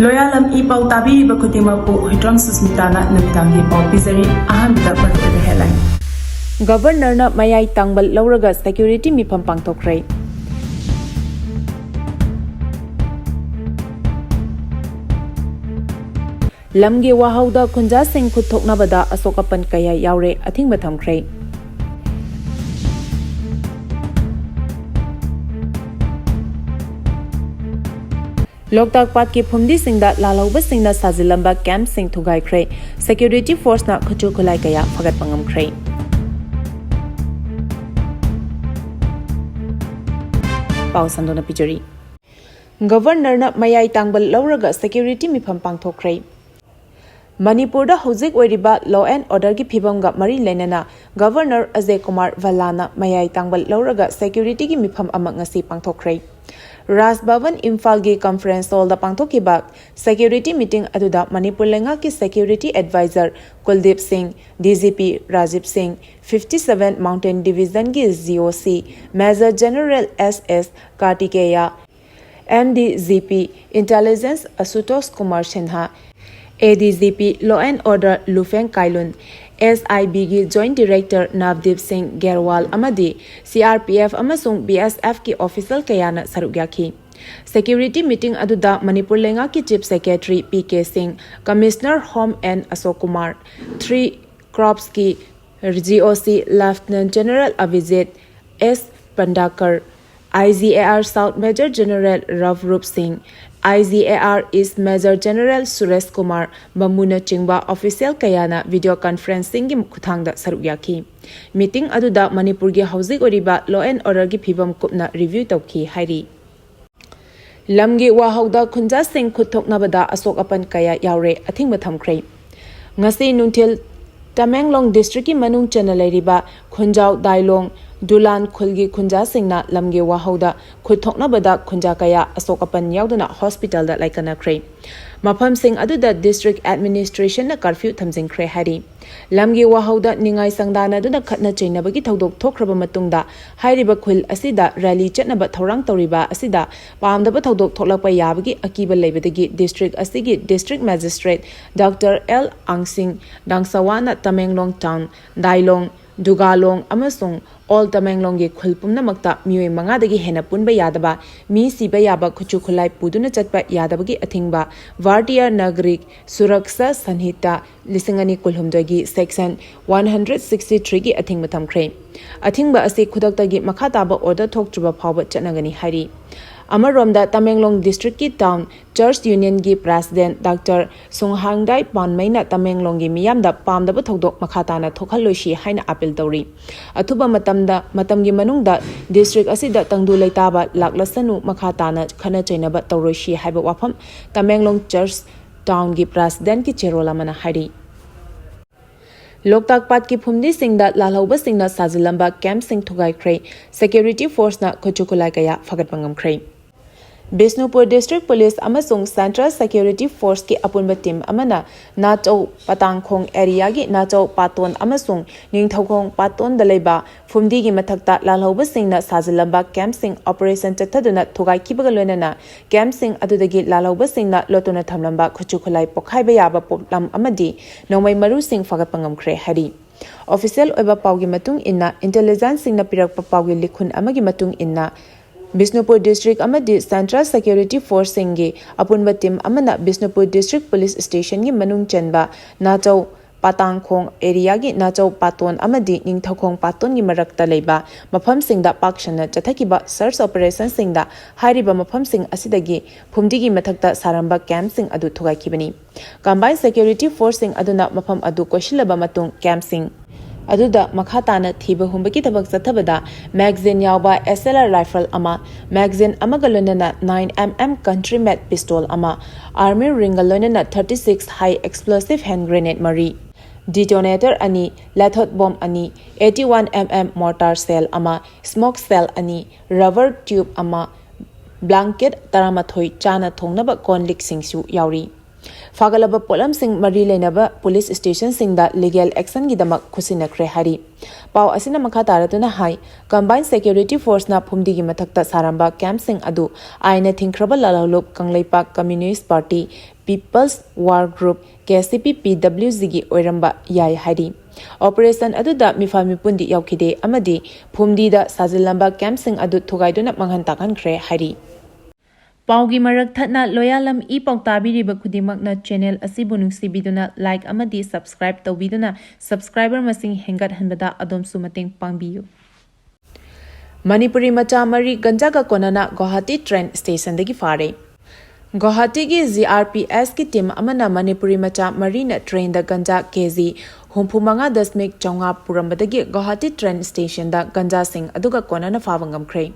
Loyalam E-PAO tabi bakutimappu Hitram Susmitana namidangi pau pizari ahamda maruoiba headline. Governor na mayai tangbal lauraga security mifam pangthokre. Lamgi wahauda khunja sing khuthoknabada Asok Apan kaya yaure athingba thamkhre. Loktak pat ki phumdi singda lalauba singna sajilamba camp sing thugai khre. Security force na Khutsu Khutlai kaya Fagatkh pangam khre. Pau sandona pijari. Governor na mayai tangbal lauraga security mifam pangthokre. Manipur da hojik oiriba law and order ki phibam ga mari lenana Governor Ajay Kumar Valana mayai tangbal lauraga security ki mifam ama ngasi pangthokre. Ras Bhavan Imphal gi conference hall da pangthokiba security meeting aduda Manipur lenga ki security advisor Kuldip Singh, DGP Rajiv Singh, 57 Mountain Division gi GOC Major General SS Kartikeya, MDGP Intelligence Asutosh Kumar Sinha, ADGP Law and Order Lufeng Kailun, SIB gi Joint Director Navdeep Singh Gerwal amadi CRPF amasung BSF ki official kayana sarugyaki. Security meeting aduda Manipur lenga ki Chief Secretary PK Singh, Commissioner Home and Asok Kumar, 3 Crops ki GOC Lieutenant General Avijit S Pandakar, IGAR South Major General Ravrup Singh, IGAR East Major General Suresh Kumar Bamuna Chingba official kayana video conferencing gi khuthangda sarugyaki. Meeting aduda Manipur gi hojik oriba law and order gi phibam kupna review tawki hairi. Lamgi wahauda khunja sing khuthoknabada Asok Apan kaya yaure athingba thamkhre. Ngasi nunthil Tamenglong district ki manung chana leiriba khunjau dailong Dulan khulgi khunja singna lamge wahauda khuthoknabada khunja kaya Asok Apan yauduna hospital da laikana khre. Mafam sing aduda district administration na curfew thamjing khre hari. Lamge wahauda ningai sangdana duna khatna chainabagi thodok thokhraba matungda hairiba khul asida rally chatnaba thorang tawriba asida pamdaba thodok tholakpa yabagi akiba leibadagi district asigi district magistrate Dr. L Angsing Dangsawana Tamenglong town Dailong Dugalong amasung all Tamenglong gi khulpumna makta Meeyoi mangadagi hena punba yadaba mi siba yaba Khutsu Khutlai puduna chatpa yadabagi athingba Vartiya Nagrik Suraksha Sanhita Lisingani Kulhumdagi section 163 gi athingba thamkhre. Athingba ase khudakta gi makhataba order thokchuba phawba chatnagani hari. Amaromda Tamenglong district ki town church union gi president Dr. Sunghangdai Panmaina Tamenglong gi miyamda pamdaba thodok makhatana thokhalloshi haina appeal tawri. Athuba matamda matamgi manungda district asida tangdu leitaba laklasanu makhatana khana chainaba tawroshi haiba wafam Tamenglong church town gi president ki cherola mana hari. Loktak pat ki phumdi singda lalhauba singna sajilamba camp sing thugai khre security force na Khutsu Khutlai kaya Fagatkh pangam khre. Bisnupur District Police amasung Central Security Force ki apunba team amana Nachau Patangkhong area gi Nachau Paton amasung Ningthaukhong Paton dalaiba phumdi gi mathakta lalhauba singna sajilamba camp sing operation chathaduna thugai kibaga loinana camp sing adudagi lalhauba singna lotuna thamlamba Khutsu Khutlai pokhaiba yaba poplam amadi nongmai maru sing Fagatkh pangam khre hari. Official oiba paugi matung inna intelligence singna pirakpa paugi likhun amagi matung inna Bisnupur District amadi Central Security Force singi apunba team amana Bisnupur District Police Station gi manung chenba Nachau Patangkhong area gi Nachau Paton amadi Ningthaukhong Paton gi marakta leiba mafam singda pakshana chathakiba search operation singda hairiba mafam sing asidagi phumdi gi mathakta saramba camp sing adu thugai kibani. Combined Security Force sing aduna mafam adu koshilaba matung camp sing aduda makhatana thiba humbaki thabak chathabada magazine yawba SLR rifle ama magazine amagalonana 9mm country made pistol ama army ringalonana 36 high explosive hand grenade mari detonator ani lathot bomb ani 81mm mortar cell ama smoke cell ani rubber tube ama blanket taramathoi chana thongnaba konlik singsu yauri. Fagalaba polam sing mari lenaba police station singda legal action gidamak khusinakre hari. Pau asina makha taratuna hai combined security force na phumdi gi mathakta saramba camp sing adu aina Nangkhraba lalalop Kanglaipak Communist Party People's War Group KCP-PWG oiramba yai hairi. Operation aduda mifal mipundi yaukide amadi phumdida sajilamba campsing adu thugaiduna manghan takhankhre hairi. Paugi marak thatna Loyalam E-PAO tabiriba khudimakna channel asibu nungsibiduna like amadi subscribe tawbiduna subscriber masing hengat hanbada adomsu mateng pangbiyu. Manipuri macha mari ganjaga konana Guwahati train station dagi fare. Guwahati gi GRPS ki team amana Manipuri macha mari na train da ganja kg Humpumanga dasmik chonga purambadagi Guwahati train station da ganja sing aduga konana fawangam kre.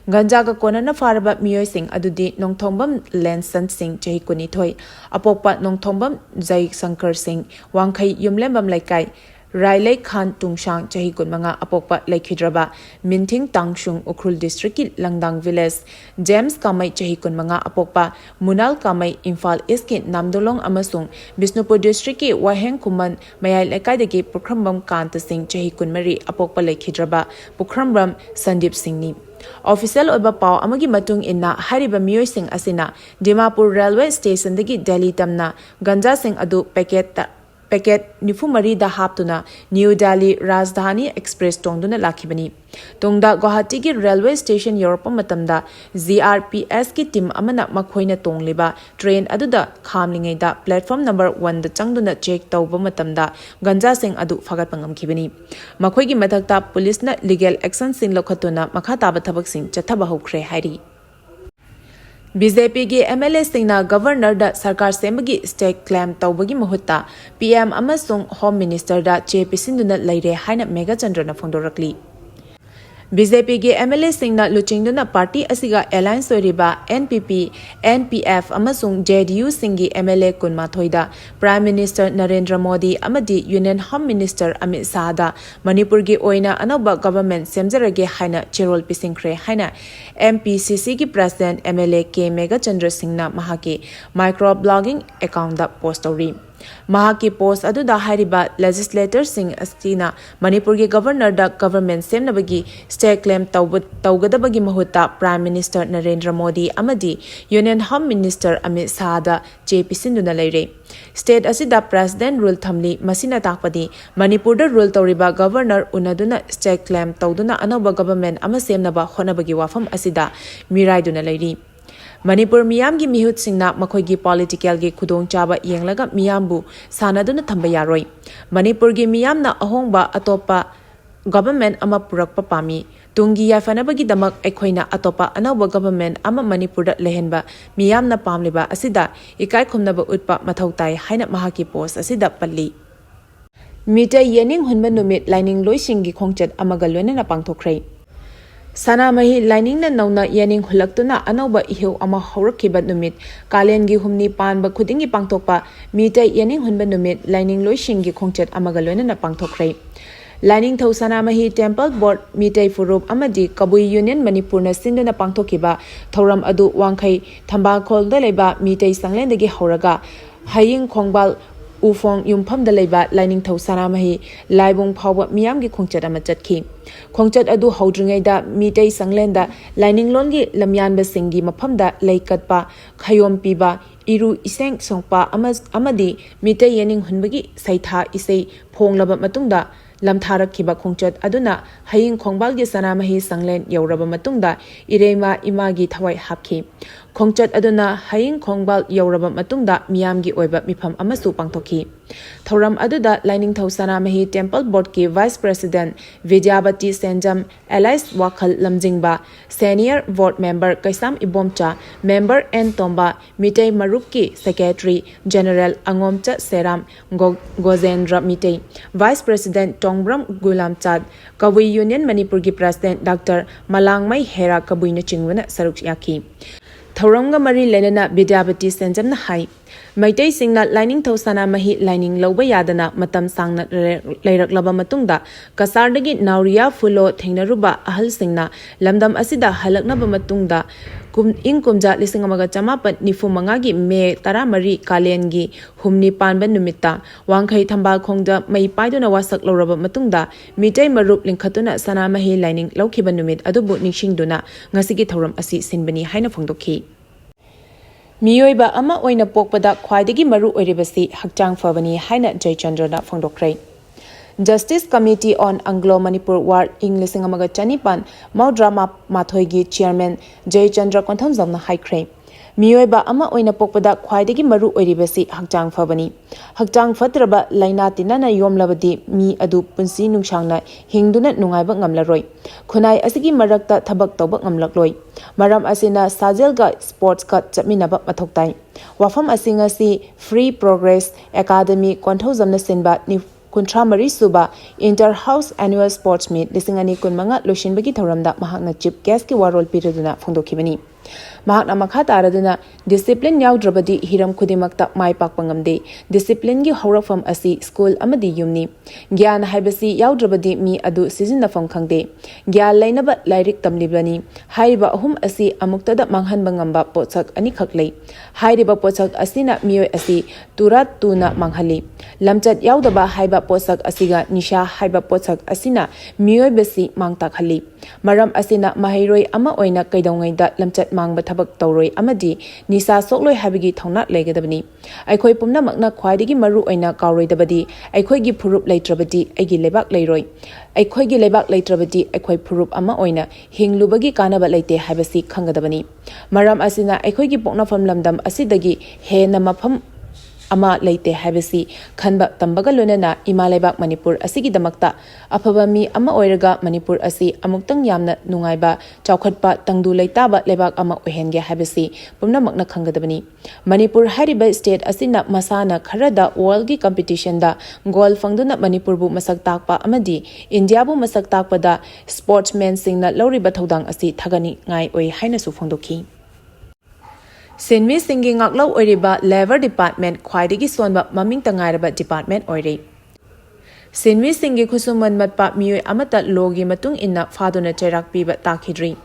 Ganja ga konana faraba Meeyoi sing adudi nongthombam Lensan sing chahi kunithoi apokpa nongthombam Jai Shankar sing wangkhai yumlembam laikai Railai Khan Tungshang chahi kunmanga apokpa laikhidraba Minthing Tangshung Ukhrul district ki Langdang village James Kamai chahi kunmanga apokpa Munal Kamai Imphal East ki Namdolong amasung Bisnupur district ki Waheng Kuman Mayai Laikai dagi Pukhrambam Kanta Singh chahi kunmari apokpa laikhidraba Pukhrambam Sandip Singh ni Official oiba pau amagi matung inna hariba Meeyoi sing asina Dimapur railway station dagi Delhi tamna ganja sing adu packet nifumari da haptuna New Delhi Rajdhani Express tongduna lakhibani tongda Guwahati gi railway station Europe matamda GRPS ki team amana makhoina tongliba train aduda khamlingai da platform number 1 da changduna check tawba matamda ganja sing adu fagat pangam khibani makhoi gi mathakta police na legal action sing lokhatuna makha taba thabak sing chathaba hokre hairi. BJP ki MLA singna governor da sarkar semagi stake claim tawbagi mahutta PM amasung home minister da che pisinduna laire haina Mega Chandra phongdorakli. BJP ki MLA singna luchingduna party asiga alliance oiriba NPP NPF amasung JDU singi MLA kunma thoida Prime Minister Narendra Modi amadi Union Home Minister Amit Shah da Manipur gi oina anoba government semjarage haina cherol pisingkhre haina MPCC ki president MLA K Mega Chandra Singhna mahaki microblogging account da post tori mahaki post aduda hariba legislator sing astina Manipur gi governor da government semnabagi stake claim tawgadabagi mahutta Prime Minister Narendra Modi amadi Union Home Minister Amit Shah da JP sinduna leire state asida president rule thamli masina takpadi Manipur da rule tawriba governor unaduna stake claim tawduna anoba government ama semnaba honabagi wafam asida miraiduna leiri. Manipur miyam gi mihut singna makhoi gi political gi khudong chaba yenglaga miyambu sanaduna thamba yaroi Manipur gi miyamna ahongba atopa government ama purakpa pami tungi yafanabagi damak ekhoina atopa anauba government ama Manipur da lehenba miyamna pamliba asida ikai khumnaba utpa mathautai haina mahaki post asida palli Meeyoi yening hunba numit lining loising gi khongchat amaga loinana pangthokre Sanamahi lining na nauna yening hulaktuna anauba ihiu ama haurakhiba numit kalen gi humni panba khudingi pangthokpa Meeyoi yening hunba numit lining loising gi khongchat amaga loinana pangthokre Lining thau Sanamahi Temple Board Meeyoi Furup amadi Kabui Union Manipur na sinduna pangthokiba thoram adu wangkhai thambakol da leba Meeyoi sanglen dagi hauraga haying khongbal Ufong yumpham da leba lining thau Sanamahi laibung phawba miyam gi khongchat ama chatki khongchat adu haudringai da Meeyoi sanglen da lining longi lamyan ba singi mapham da laikatpa khayom piba iru iseng songpa amadi Meeyoi yening hunbagi saitha isei phonglaba matungda lamtharakhiba khongchat aduna haying khongbal gi Sanamahi sanglen yauraba matungda ireima imagi thawai hapki khongchat aduna haying khongbal yauraba matungda miyamgi oiba mifam amasu pangthoki thoram aduda lining thau Sanamahi Temple Board ki Vice President Vidyabati Senjam Alice Wakhal Lamjingba Senior Board Member Kaisam Ibomcha Member N Tomba Meeyoi Marup ki Secretary General Angomcha Seram Gojendra Meeyoi Vice President Tongbram Gulam Chad Kabui Union Manipur ki President Dr. Malangmai Hera Kabui na chingwana saruk yaki Thauramga mari lenana Vidyabati Senjamna hai Meeyoi singna lining thau Sanamahi lining lauba yadana matam sangna leiraklaba matungda kasardagi nauriya fulo thengnaruba ahal singna lamdam asida halaknaba matungda kumja lising amaga chamapat nifumanga gi me taramari kalengi humni panba numita wangkhai thambal khongda mai paiduna wasak loraba matungda Meeyoi marup lingkhatuna Sanamahi lining laukhiba numit adubu ningsingduna ngasigi thoram asi sinbani haina phongdokhi Meeyoi ama oina pokpada khwaidagi maru oiribasi hakchang fabani haina Jaychandrana phongdokhrei. Justice Committee on Anglo-Manipur War ing lising amaga chanipan Maudrama Mathoigi Chairman Jaychandra Konthomjamna haikhrei. Meeyoi ama oina pokpada khwaidagi maru oiribasi hakchang fabani. Hakchang fatraba laina tinana yomlabadi mi adu punsi nungsangna hingduna nungaiba ngamlaroi. Khunai asigi marakta thabak tawba ngamlakloi. Maram asina sajelga sports ka chapminaba mathoktai. Wafam asingasi Free Progress Academy konthomjamna sinba ni Kuntra Mari Suba Inter-House Annual Sports Meet Lisingani Kunmanga Lushinbagi Thoramda Mahakna Chief Guest ki warol piraduna phongdokhibani. Mahakna makha taraduna discipline yaudrabadi hiram khudimakta mai pakpangamde discipline gi horafam asi school amadi yumni gyan haibasi yaudrabadi mi adu sizinafam khangde gyan lainaba lairik tamlibani haiba ahum asi amuktada manghan bangamba pochak ani khaklei hairiba pochak asina Meeyoi asi turat tuna manghali lamchat yaudaba haiba pochak asiga nisha haiba pochak asina Meeyoi basi mangtakhali maram asina mahairoi ama oina kaidongaida lamchat mangba thabak tawroi amadi nisa sokloi habigi thongna legadabani aikhoi pumna makna khwaidigi maru oina kawroidabadi aikhoi gi phurup leitrabadi aigi lebak leiroi aikhoi gi lebak leitrabadi aikhoi phurup ama oina hinglubagi kanaba leite habasi khangadabani maram asina aikhoi gi poknafam lamdam asidagi he na mafam ama leite habasi khanba tambaga lonana imalebak Manipur asigi damakta afaba mi ama oiraga Manipur asi amuktang yamna nungaiba chaukhatpa tangdu leitaba lebak ama ohenge habasi pumnamakna khangadabani Manipur hariba state asina masana kharada world gi competition da gold fangduna Manipur bu masak takpa amadi India bu masak takpada sportsmen singna loriba thodang asi thagani ngai oi haina su phongdokhi Sinmi Singing Ngaklau Oiriba Labor Department Khwaidagi Sonba Maming Tangairaba Department Oiri. Sinmi Singi Khusuman Matpa Meeyoi amata logi matung inna faduna cherak piba takhidri.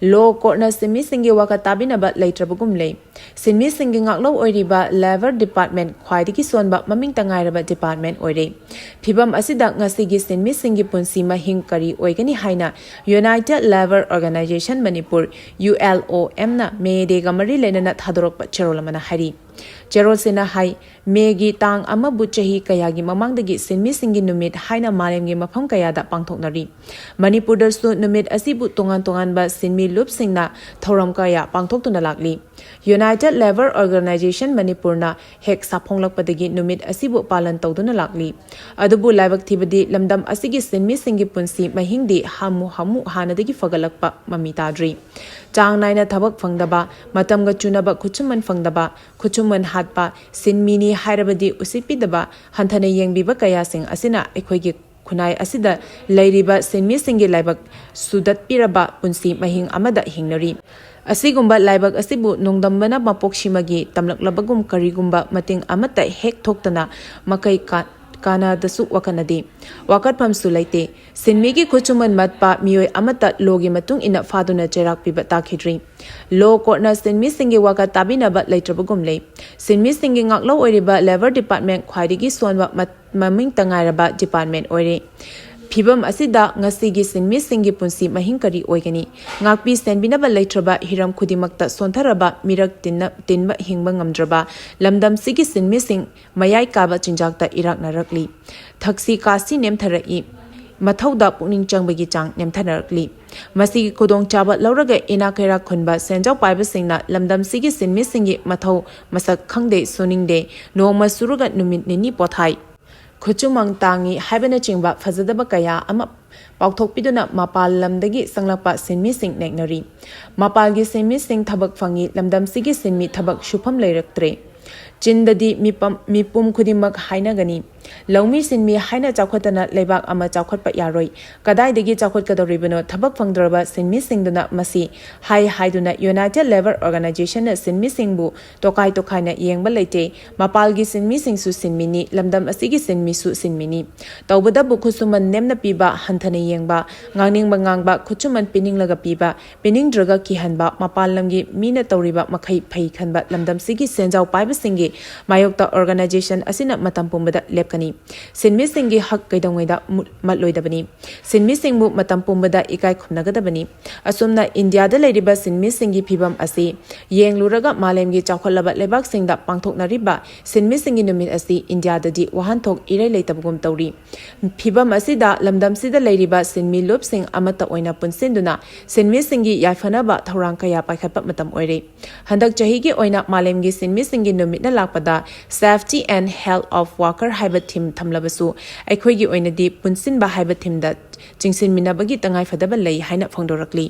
Law Courtna Sinmi Singi waka tabinaba leitrabugum lei. Sinmi Singi Ngaklau Oiriba Labor Department Khwaidagi Sonba Maming Tangairaba Department Oiri. Phibam asida ngasigi Sinmi Singi punsi mahing kari oigani haina United Labor Organization Manipur ULOM na May Day gamari lenana thadorokpa cherolamana hari. Cherol sina hai megi tang ama buchahi kayagi mamangdagi Sinmi Singi numit haina malemgi mafam kayada pangthoknari. Manipur darsu numit asibu tongan ba Sinmi loop singna thoram kaya pangthoktuna lakli. United Labor Organization Manipur na hek saphonglakpadagi numit asibu palan tawduna lakli. Adubu laibak thibadi lamdam asigi Sinmi Singi punsi mahingdi hamu hanadagi fagalakpa mamitadri. Chang naina thabak fangdaba matamga chunaba khuchuman fangdaba khuchuman hatpa sinmini hairabadi usipidaba hanthana yengbiba kaya sing asina ekhoigi khunai asida leiriba Sinmi Singi laibak sudat piraba punsi mahing amada hingnari asigumba laibak asibu nongdambana mapokshimagi tamlaklabagum karigumba mating amata hek thoktana makai kana dasu wakanadi wakat pamsu laite Sinmigi khuchuman matpa Meeyoi amata logi matung ina faduna cherak piba takhidri Law Courtna Sinmi Singi waka tabinaba leitrabugum lei Sinmi Singi ngaklau oiriba Labor Department khwaidigi sonwa maming tangairaba department oiri Phibam asida ngasigi Sinmi Singi punsi mahingkari oigani ngakpi senbinaba leitraba hiram khudimakta sontharaba mirak tinba hingba ngamdraba lamdam sigi Sinmi Sing mayai kaba chinjakta irak narakli thaksi kasi nemtharai mathauda pukning changbagi chang nemtharakli masigi kodong chaba lauraga inakera khunba senjau paiba singna lamdam sigi Sinmi Singi mathau masak khangde suningde noma suruga numit nini pothai Khuchumang tangi haibana chingba fazadaba kaya ama pauthokpiduna mapal lamdagi sanglakpa Sinmi Sing neknari mapalgi Sinmi Sing thabak fangi lamdam sigi Sinmi thabak shupam leiraktre Chindadi mipum khudimak hainagani Laumi Sinmi haina chawkhatana leibak ama chawkhatpa yaroi kadaidagi chawkhatkadoribano thabak fangdraba Sinmi Singduna masi haiduna United Labor Organization na Sinmi Singbu tokai na yengba leite mapalgi Sinmi Sing su sinmini lamdam asigi Sinmi su sinmini tawbada bu khusuman nemna piba hanthana yengba ngangba khuchuman pininglaga piba piningdraga kihanba mapal lamgi mina tawriba makhai phai khanba lamdam sigi senjau paiba singi mayokta organization asina matam pumbada lepkani sinmi singi hak kaidongaida matloidabani sinmi singmu matam pumbada ikai khumnagadabani asumna India da leiriba sinmi singi phibam asi yengluraga malemgi chawkhalaba lebak singda pangthoknariba sinmi singi numit asi India da di wahanthok irai leitabgum tawri phibam asida lamdam sida leiriba sinmi lup sing amata oina punsinduna sinmi singi yaifanaba thorang kaya paikhatpa matam oire handak chahi gi oina malemgi sinmi singi numit na lakpada safety and health of worker haiba thim thamlabasu aikhoi gi oina di punsinba haiba thimda chingsin minabagi tangai fadaba lei haina phongdorakli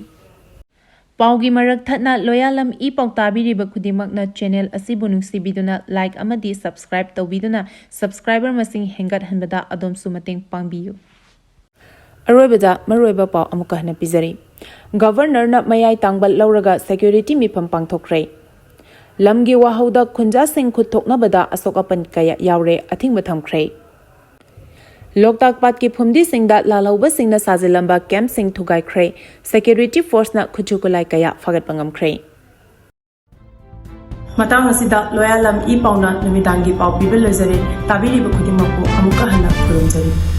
Paugi marak thatna Loyalam E-PAO tabiriba khudimakna channel asibu nungsibiduna like amadi subscribe tawbiduna subscriber masing hengat hanbada adomsu mateng pangbiyu Aroibada maroiba pau amuka hana pizari Governor na mayai tangbal lauraga security mifam pangthokre Lamgi wahauda khunja sing khuthokna bada Asok Apan kaya yaure athing bathamkhre Loktak pat ki phumdi singda lalauba singna sajilamba camp sing thugai khre security force na Khutsu kaya Fagatkh pangamkhre Matang asida Loyalam E-PAO na namitangi pau pibel lezare tabiri ba khudimako amuka hana khurumjari